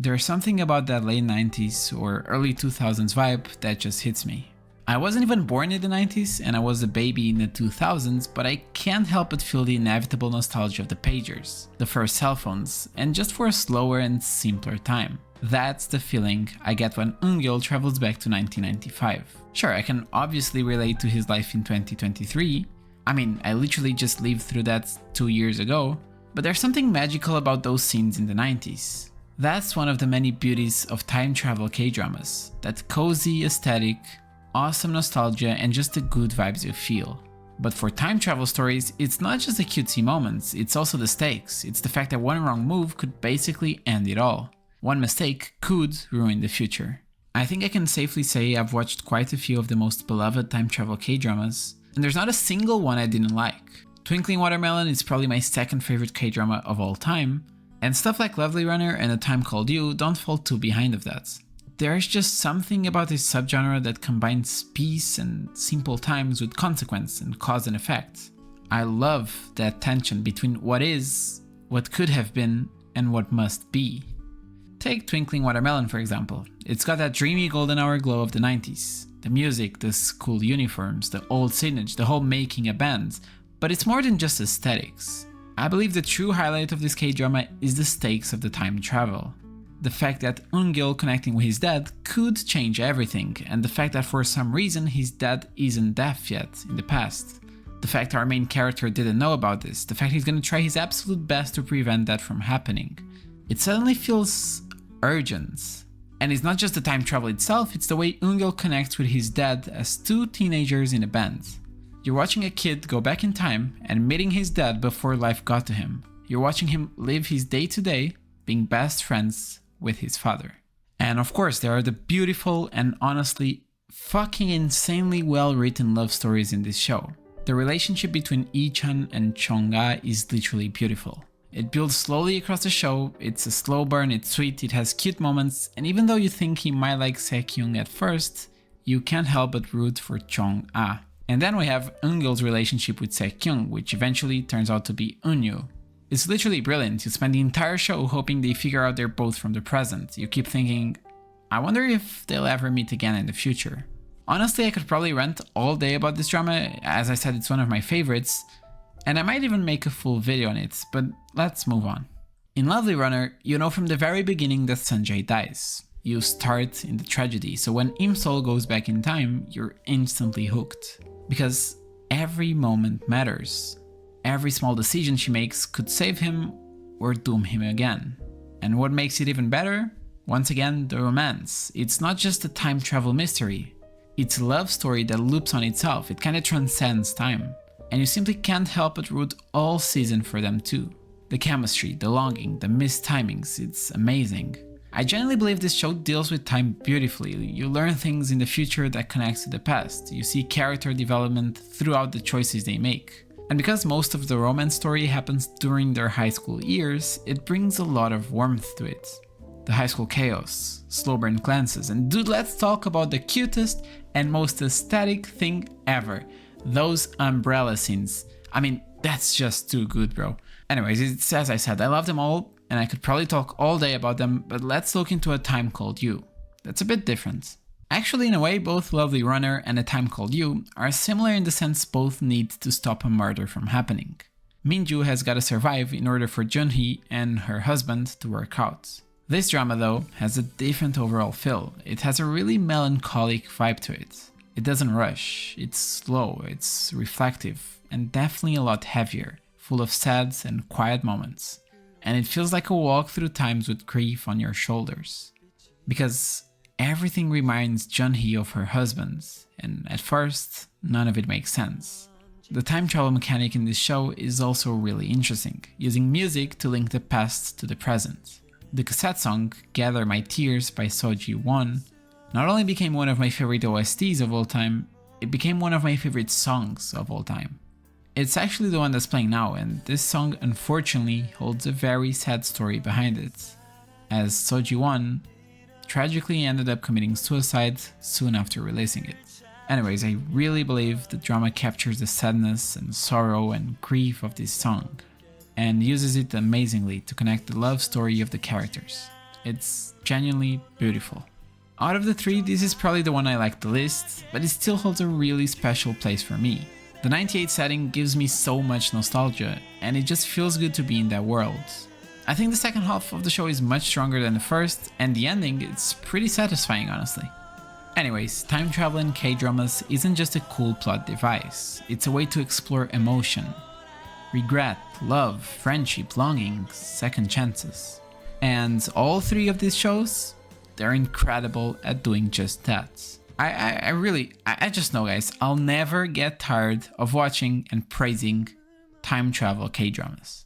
There's something about that late 90s or early 2000s vibe that just hits me. I wasn't even born in the 90s and I was a baby in the 2000s, but I can't help but feel the inevitable nostalgia of the pagers, the first cell phones, and just for a slower and simpler time. That's the feeling I get when Eun-Gyeol travels back to 1995. Sure, I can obviously relate to his life in 2023. I mean, I literally just lived through that 2 years ago, but there's something magical about those scenes in the 90s. That's one of the many beauties of time travel K-dramas, that cozy aesthetic, awesome nostalgia, and just the good vibes you feel. But for time travel stories, it's not just the cutesy moments, it's also the stakes. It's the fact that one wrong move could basically end it all. One mistake could ruin the future. I think I can safely say I've watched quite a few of the most beloved time travel K-dramas, and there's not a single one I didn't like. Twinkling Watermelon is probably my second favorite K-drama of all time, and stuff like Lovely Runner and A Time Called You don't fall too behind of that. There's just something about this subgenre that combines peace and simple times with consequence and cause and effect. I love that tension between what is, what could have been, and what must be. Take Twinkling Watermelon for example. It's got that dreamy golden hour glow of the 90s. The music, the school uniforms, the old signage, the whole making a band. But it's more than just aesthetics. I believe the true highlight of this K-drama is the stakes of the time travel. The fact that Eun-Gyeol connecting with his dad could change everything, and the fact that for some reason his dad isn't deaf yet in the past. The fact our main character didn't know about this, the fact he's gonna try his absolute best to prevent that from happening. It suddenly feels urgent. And it's not just the time travel itself, it's the way Eun-Gyeol connects with his dad as two teenagers in a band. You're watching a kid go back in time and meeting his dad before life got to him. You're watching him live his day-to-day, being best friends with his father. And of course, there are the beautiful and honestly fucking insanely well-written love stories in this show. The relationship between Lee-chan and Chong-ah is literally beautiful. It builds slowly across the show, it's a slow burn, it's sweet, it has cute moments, and even though you think he might like Se-kyung at first, you can't help but root for Chong-ah. And then we have Eun-Gyeol's relationship with Se-kyung, which eventually turns out to be Eun-Yu. It's literally brilliant. You spend the entire show hoping they figure out they're both from the present. You keep thinking, I wonder if they'll ever meet again in the future. Honestly, I could probably rant all day about this drama. As I said, it's one of my favorites, and I might even make a full video on it, but let's move on. In Lovely Runner, you know from the very beginning that Sanjay dies. You start in the tragedy, so when Im-sol goes back in time, you're instantly hooked. Because every moment matters. Every small decision she makes could save him or doom him again. And what makes it even better? Once again, the romance. It's not just a time travel mystery. It's a love story that loops on itself. It kinda transcends time. And you simply can't help but root all season for them too. The chemistry, the longing, the missed timings, it's amazing. I genuinely believe this show deals with time beautifully. You learn things in the future that connects to the past. You see character development throughout the choices they make. And because most of the romance story happens during their high school years, it brings a lot of warmth to it. The high school chaos, slow burn glances, and dude, let's talk about the cutest and most aesthetic thing ever. Those umbrella scenes. I mean, that's just too good, bro. Anyways, it's as I said, I love them all, and I could probably talk all day about them, but let's look into A Time Called You. That's a bit different. Actually, in a way, both Lovely Runner and A Time Called You are similar in the sense both need to stop a murder from happening. Minju has gotta survive in order for Junhee and her husband to work out. This drama, though, has a different overall feel. It has a really melancholic vibe to it. It doesn't rush, it's slow, it's reflective, and definitely a lot heavier, full of sad and quiet moments. And it feels like a walk through times with grief on your shoulders. Because everything reminds Junhee of her husband, and at first, none of it makes sense. The time travel mechanic in this show is also really interesting, using music to link the past to the present. The cassette song Gather My Tears by Ji-won not only became one of my favorite OSTs of all time, it became one of my favorite songs of all time. It's actually the one that's playing now, and this song unfortunately holds a very sad story behind it, as Ji-won tragically ended up committing suicide soon after releasing it. Anyways, I really believe the drama captures the sadness and sorrow and grief of this song, and uses it amazingly to connect the love story of the characters. It's genuinely beautiful. Out of the three, this is probably the one I like the least, but it still holds a really special place for me. The 98 setting gives me so much nostalgia, and it just feels good to be in that world. I think the second half of the show is much stronger than the first, and the ending is pretty satisfying, honestly. Anyways, time travel in K-dramas isn't just a cool plot device, it's a way to explore emotion. Regret, love, friendship, longing, second chances. And all three of these shows, they're incredible at doing just that. I just know, guys, I'll never get tired of watching and praising time travel K-dramas.